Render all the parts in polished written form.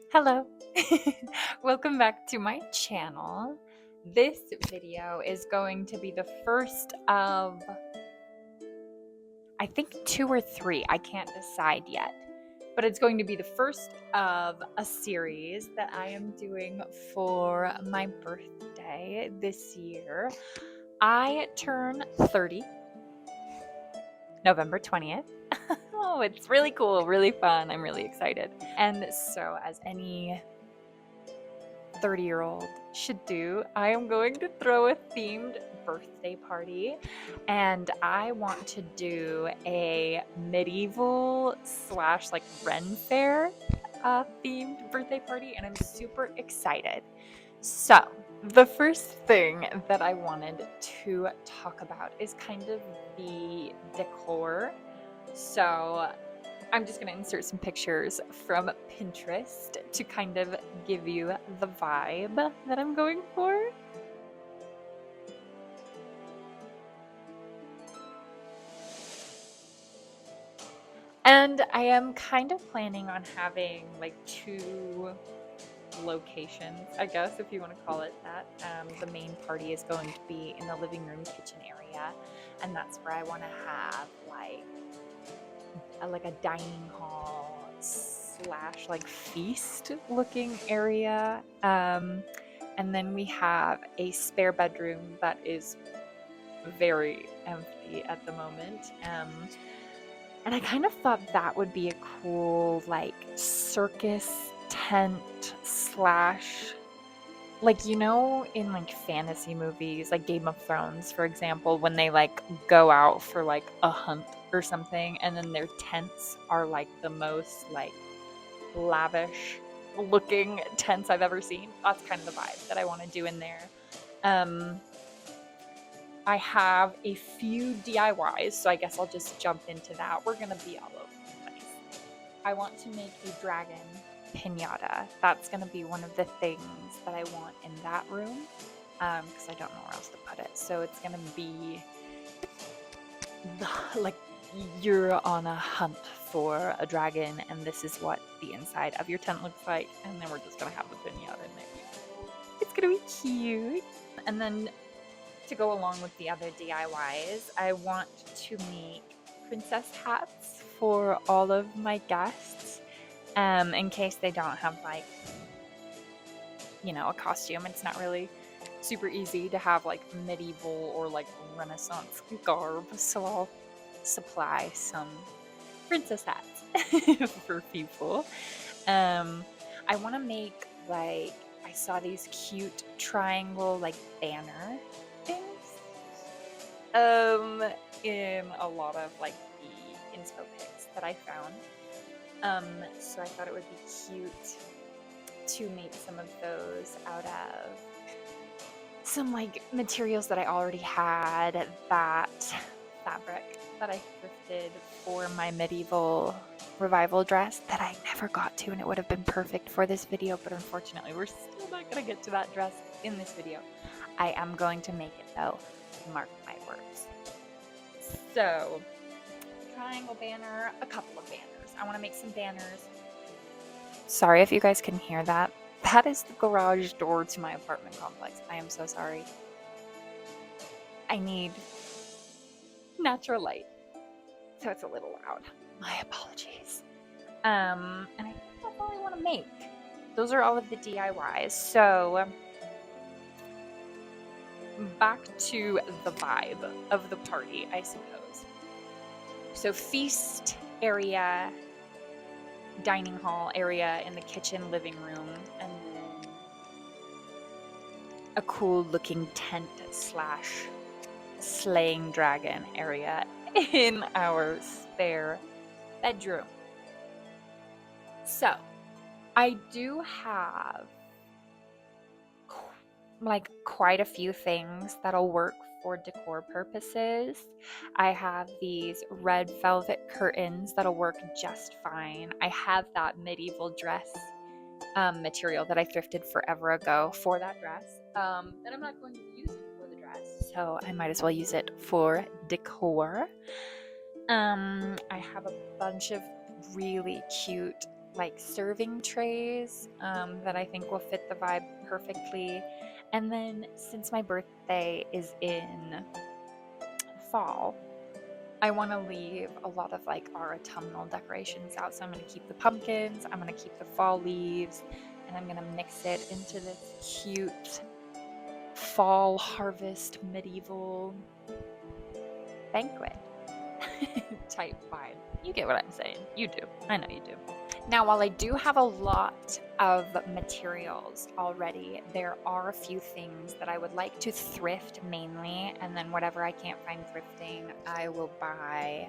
Hello. Welcome back to my channel. This video is going to be the first of, I think, two or three. I can't decide yet. But it's going to be the first of a series that I am doing for my birthday this year. I turn 30 November 20th. Oh, it's really cool, really fun. I'm really excited. And so, as any 30-year-old should do, I am going to throw a themed birthday party, and I want to do a medieval slash like Ren Fair themed birthday party, and I'm super excited. So, the first thing that I wanted to talk about is kind of the decor. So, I'm just going to insert some pictures from Pinterest to kind of give you the vibe that I'm going for. And I am kind of planning on having like two locations, I guess, if you want to call it that. The main party is going to be in the living room kitchen area, and that's where I want to have like a dining hall slash like feast looking area. And then we have a spare bedroom that is very empty at the moment. And I kind of thought that would be a cool like circus tent slash, like, you know, in like fantasy movies like Game of Thrones, for example, when they like go out for like a hunt or something, and then their tents are like the most like lavish looking tents I've ever seen. That's kind of the vibe that I want to do in there. I have a few DIYs, so I guess I'll just jump into that. We're gonna be all over the place. I want to make a dragon pinata. That's gonna be one of the things that I want in that room, because I don't know where else to put it. So it's gonna be like you're on a hunt for a dragon, and this is what the inside of your tent looks like, and then we're just gonna have the pinata in there. It's gonna be cute. And then to go along with the other DIYs, I want to make princess hats for all of my guests, in case they don't have like, you know, a costume. It's not really super easy to have like medieval or like Renaissance garb, so I'll supply some princess hats for people. I want to make like, I saw these cute triangle like banner things in a lot of like the inspo pics that I found. So I thought it would be cute to make some of those out of some like materials that I already had, that fabric that I thrifted for my medieval revival dress that I never got to, and it would have been perfect for this video, but unfortunately we're still not going to get to that dress in this video. I am going to make it though, mark my words. So, triangle banner, a couple of banners. I want to make some banners. Sorry if you guys can hear that. That is the garage door to my apartment complex. I am so sorry. I need natural light, so it's a little loud. My apologies. And I think that's all I want to make. Those are all of the DIYs. So back to the vibe of the party, I suppose. So feast area, dining hall area in the kitchen, living room, and then a cool looking tent slash slaying dragon area in our spare bedroom. So I do have like quite a few things that'll work for decor purposes. I have these red velvet curtains that'll work just fine. I have that medieval dress material that I thrifted forever ago for that dress, that I'm not going to be using for the dress, so I might as well use it for decor. I have a bunch of really cute like serving trays that I think will fit the vibe perfectly. And then since my birthday is in fall, I want to leave a lot of like our autumnal decorations out. So I'm going to keep the pumpkins, I'm going to keep the fall leaves, and I'm going to mix it into this cute fall harvest medieval banquet type vibe. You get what I'm saying. You do. I know you do. Now, while I do have a lot of materials already, there are a few things that I would like to thrift mainly, and then whatever I can't find thrifting, I will buy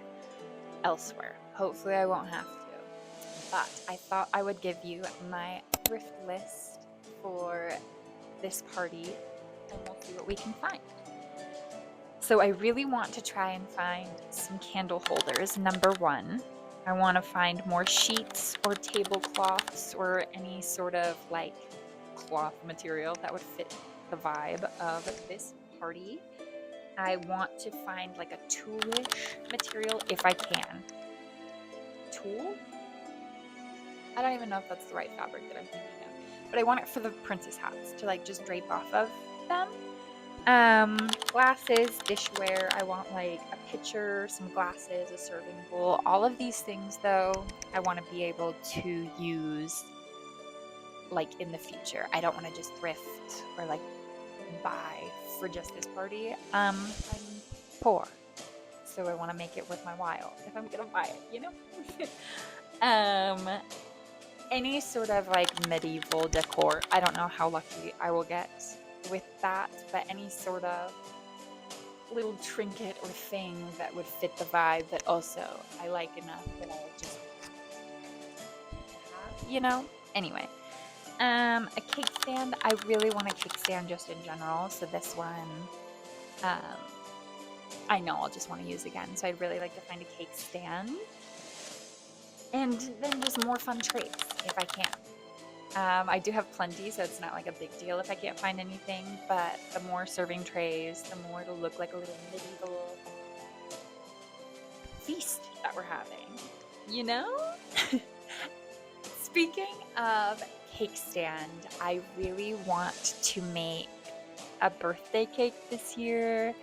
elsewhere. Hopefully I won't have to. But I thought I would give you my thrift list for this party, and we'll see what we can find. So I really want to try and find some candle holders, number one. I want to find more sheets or tablecloths or any sort of like cloth material that would fit the vibe of this party. I want to find like a toolish material if I can. Tool? I don't even know if that's the right fabric that I'm thinking of. But I want it for the princess hats to like just drape off of them. Glasses, dishware. I want like a pitcher, some glasses, a serving bowl. All of these things though, I want to be able to use like in the future. I don't want to just thrift or like buy for just this party. I'm poor, so I want to make it worth my while if I'm gonna buy it, you know? Any sort of like medieval decor. I don't know how lucky I will get with that, but any sort of little trinket or thing that would fit the vibe that also I like enough that I would just have, you know? Anyway, a cake stand. I really want a cake stand just in general, so this one I know I'll just want to use again, so I'd really like to find a cake stand. And then just more fun trays if I can. I do have plenty, so it's not like a big deal if I can't find anything, but the more serving trays, the more it'll look like a little medieval feast that we're having, you know? Speaking of cake stand, I really want to make a birthday cake this year.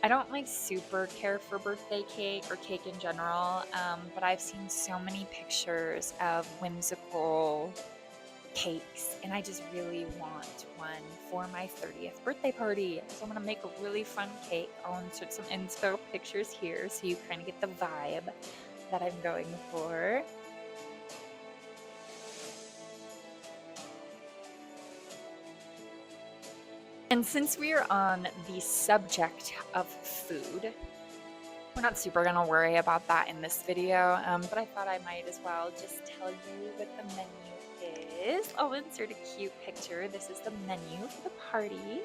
I don't like super care for birthday cake or cake in general, but I've seen so many pictures of whimsical cakes, and I just really want one for my 30th birthday party. So I'm gonna make a really fun cake. I'll insert some inspo pictures here so you kind of get the vibe that I'm going for. And since we are on the subject of food, we're not super gonna worry about that in this video, but I thought I might as well just tell you what the menu is. I'll insert a cute picture. This is the menu for the party.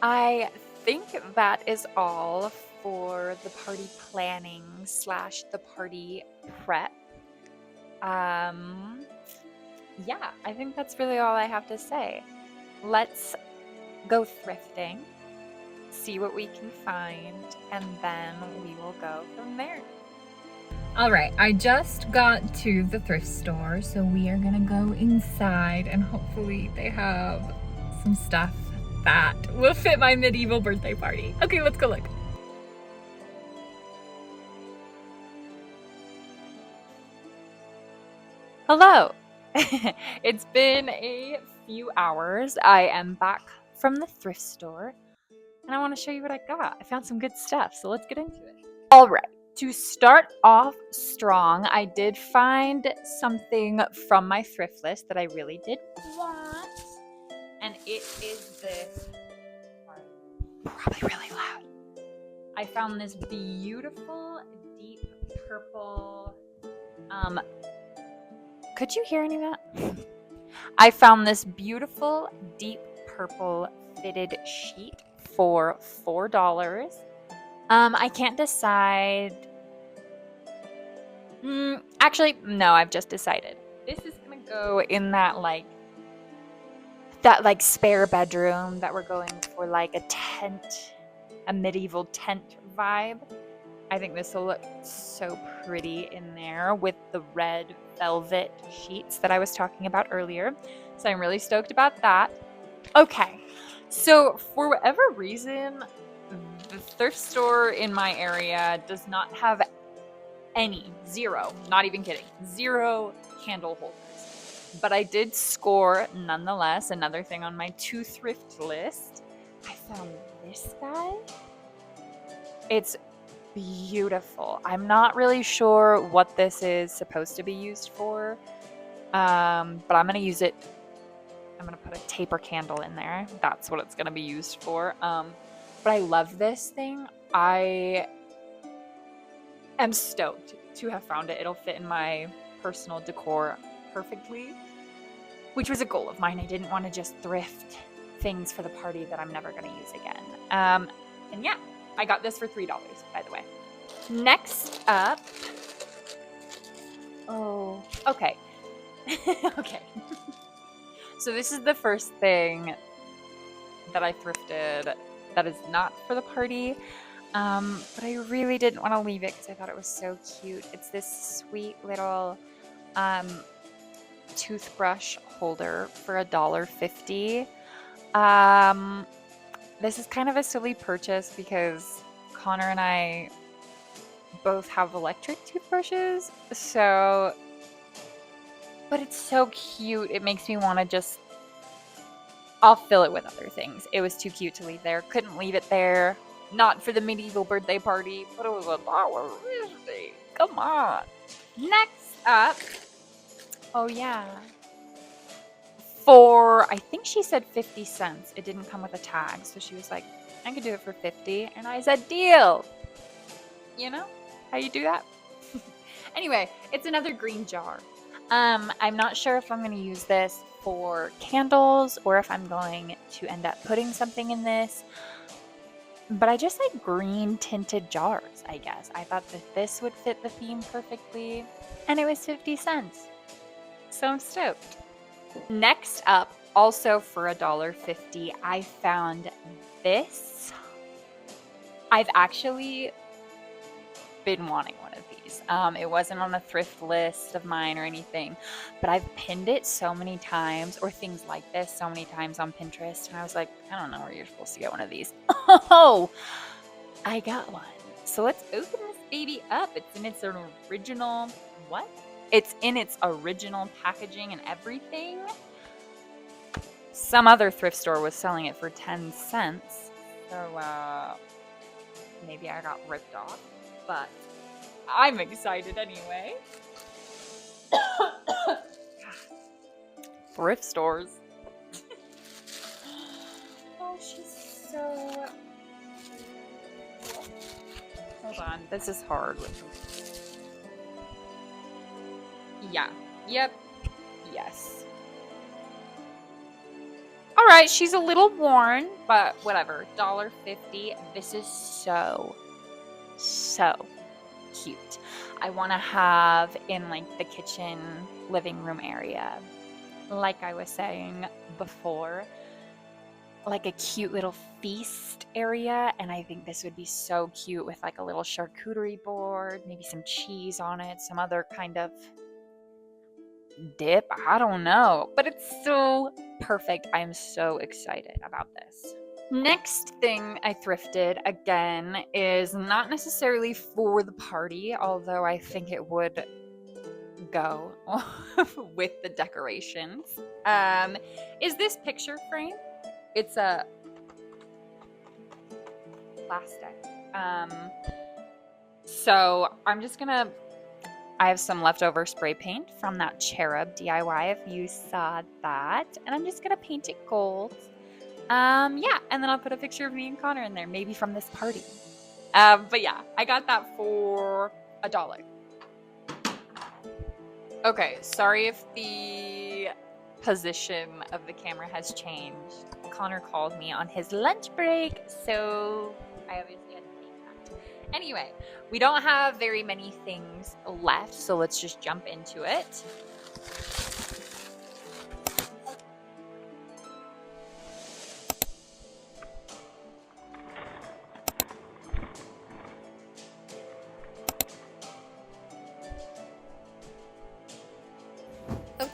I think that is all for the party planning slash the party prep. Yeah, I think that's really all I have to say. Let's go thrifting, see what we can find, and then we will go from there. All right, I just got to the thrift store, so we are gonna go inside and hopefully they have some stuff that will fit my medieval birthday party. Okay, let's go look. Hello. It's been a few hours. I am back from the thrift store and I want to show you what I got. I found some good stuff, so let's get into it. All right, to start off strong, I did find something from my thrift list that I really did want, and it is this, probably really loud. I found this beautiful deep purple, could you hear any of that? I found this beautiful deep purple fitted sheet for $4. I can't decide. Actually, no, I've just decided. This is gonna go in that like spare bedroom that we're going for, like a tent, a medieval tent vibe. I think this will look so pretty in there with the red velvet sheets that I was talking about earlier. So I'm really stoked about that. Okay, so for whatever reason, the thrift store in my area does not have zero, not even kidding, zero candle holders. But I did score nonetheless. Another thing on my to thrift list, I found this guy. It's beautiful. I'm not really sure what this is supposed to be used for, but I'm gonna use it. I'm gonna put a taper candle in there. That's what it's gonna be used for. But I love this thing. I am stoked to have found it. It'll fit in my personal decor perfectly, which was a goal of mine. I didn't want to just thrift things for the party that I'm never gonna use again. And yeah, I got this for $3, by the way. Next up, oh, okay. Okay. So this is the first thing that I thrifted that is not for the party, but I really didn't want to leave it because I thought it was so cute. It's this sweet little toothbrush holder for $1.50. This is kind of a silly purchase because Connor and I both have electric toothbrushes, so, but it's so cute. It makes me want to just, I'll fill it with other things. It was too cute to leave there. Couldn't leave it there. Not for the medieval birthday party, but it was $1.50. Come on. Next up, oh yeah, for, I think she said 50 cents. It didn't come with a tag, so she was like, I could do it for 50, and I said, deal. You know how you do that? Anyway, it's another green jar. I'm not sure if I'm going to use this for candles or if I'm going to end up putting something in this. But I just like green tinted jars, I guess. I thought that this would fit the theme perfectly. And it was 50 cents. So I'm stoked. Next up, also for $1.50, I found this. I've actually been wanting one of these. It wasn't on a thrift list of mine or anything, but I've pinned it so many times, or things like this so many times on Pinterest, and I was like, I don't know where you're supposed to get one of these. Oh, I got one. So let's open this baby up. It's in its original, what? It's in its original packaging and everything. Some other thrift store was selling it for 10 cents. So, maybe I got ripped off, but I'm excited anyway. Thrift stores. Oh, she's so... Hold on, this is hard. Yeah. Yep. Yes. Alright, she's a little worn, but whatever. $1.50. This is so cute. I want to have in like the kitchen living room area, like I was saying before, like a cute little feast area, and I think this would be so cute with like a little charcuterie board, maybe some cheese on it, some other kind of dip, I don't know, but it's so perfect. I'm so excited about this. Next thing I thrifted, again, is not necessarily for the party, although I think it would go with the decorations, is this picture frame. It's a plastic. So I'm just gonna, I have some leftover spray paint from that Cherub DIY, if you saw that, and I'm just gonna paint it gold. Yeah, and then I'll put a picture of me and Connor in there, maybe from this party. But yeah, I got that for $1. Okay, sorry if the position of the camera has changed. Connor called me on his lunch break, so I obviously had to take that. Anyway, we don't have very many things left, so let's just jump into it.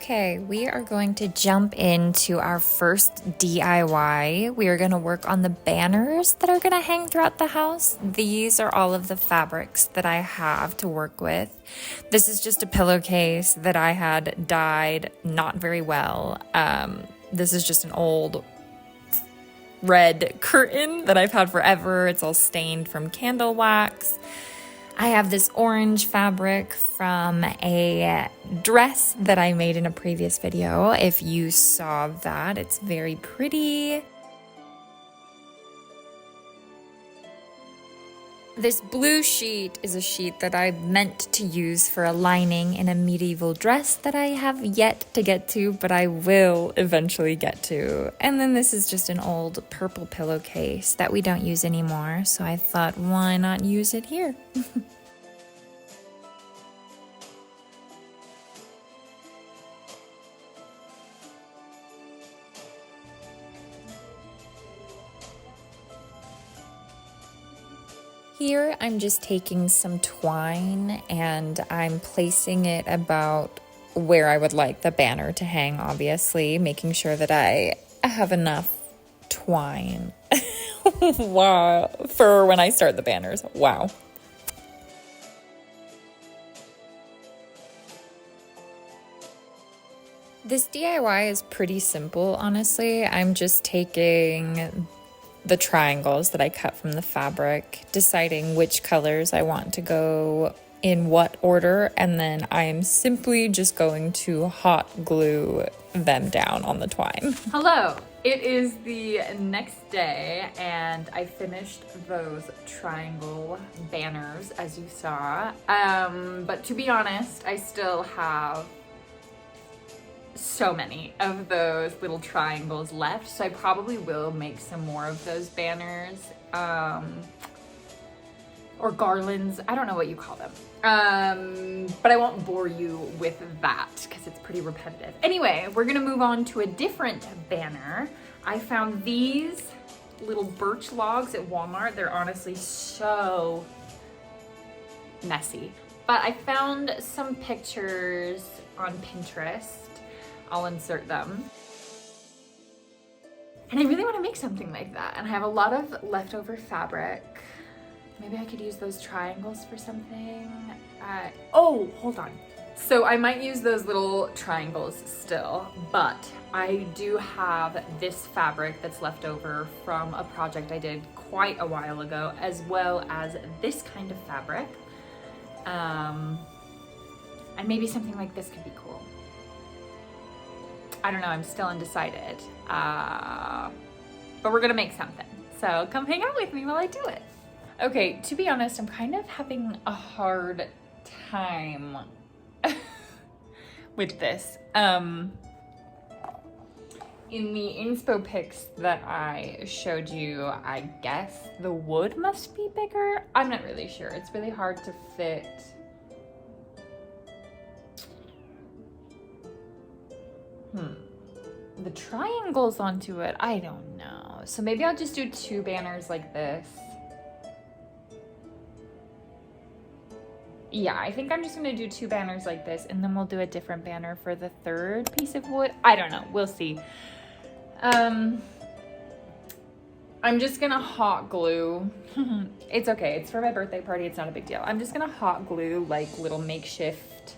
Okay, we are going to jump into our first DIY. We are going to work on the banners that are going to hang throughout the house. These are all of the fabrics that I have to work with. This is just a pillowcase that I had dyed not very well. This is just an old red curtain that I've had forever. It's all stained from candle wax. I have this orange fabric from a dress that I made in a previous video. If you saw that, it's very pretty. This blue sheet is a sheet that I meant to use for a lining in a medieval dress that I have yet to get to, but I will eventually get to. And then this is just an old purple pillowcase that we don't use anymore, so I thought, why not use it here? Here, I'm just taking some twine and I'm placing it about where I would like the banner to hang, obviously, making sure that I have enough twine. Wow, for when I start the banners. Wow. This DIY is pretty simple, honestly. I'm just taking the triangles that I cut from the fabric, deciding which colors I want to go in what order, and then I am simply just going to hot glue them down on the twine. Hello, it is the next day and I finished those triangle banners as you saw, but to be honest, I still have so many of those little triangles left, so I probably will make some more of those banners, or garlands, I don't know what you call them, but I won't bore you with that because it's pretty repetitive. Anyway, we're gonna move on to a different banner. I found these little birch logs at Walmart. They're honestly so messy, but I found some pictures on Pinterest. I'll insert them. And I really want to make something like that. And I have a lot of leftover fabric. Maybe I could use those triangles for something. Oh, hold on. So I might use those little triangles still, but I do have this fabric that's left over from a project I did quite a while ago, as well as this kind of fabric. And maybe something like this could be cool. I don't know, I'm still undecided, but we're gonna make something. So come hang out with me while I do it. Okay, to be honest, I'm kind of having a hard time with this. In the inspo pics that I showed you, I guess the wood must be bigger. I'm not really sure. It's really hard to fit the triangles onto it. I don't know. So maybe I'll just do two banners like this. Yeah, I think I'm just gonna do two banners like this, and then we'll do a different banner for the third piece of wood. I don't know, we'll see. I'm just gonna hot glue. It's okay, it's for my birthday party, it's not a big deal. I'm just gonna hot glue like little makeshift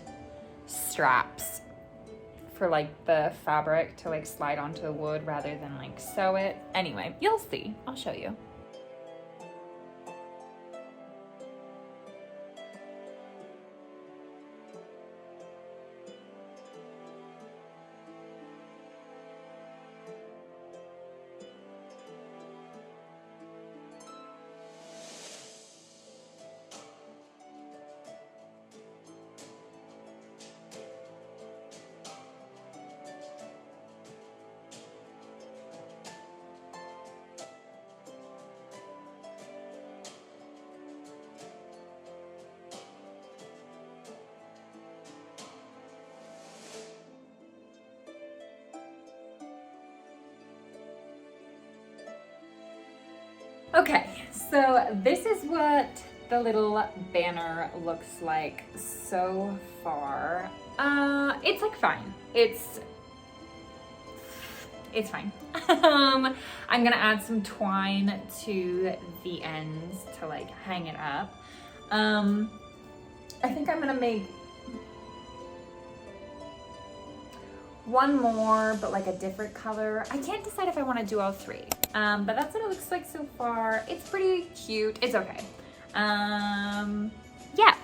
straps for like the fabric to like slide onto the wood rather than like sew it. Anyway, you'll see, I'll show you. Okay, so this is what the little banner looks like so far. It's like fine. It's fine. I'm gonna add some twine to the ends to like hang it up. I think I'm gonna make one more, but like a different color. I can't decide if I want to do all three. But that's what it looks like so far. It's pretty cute. It's okay. Yeah.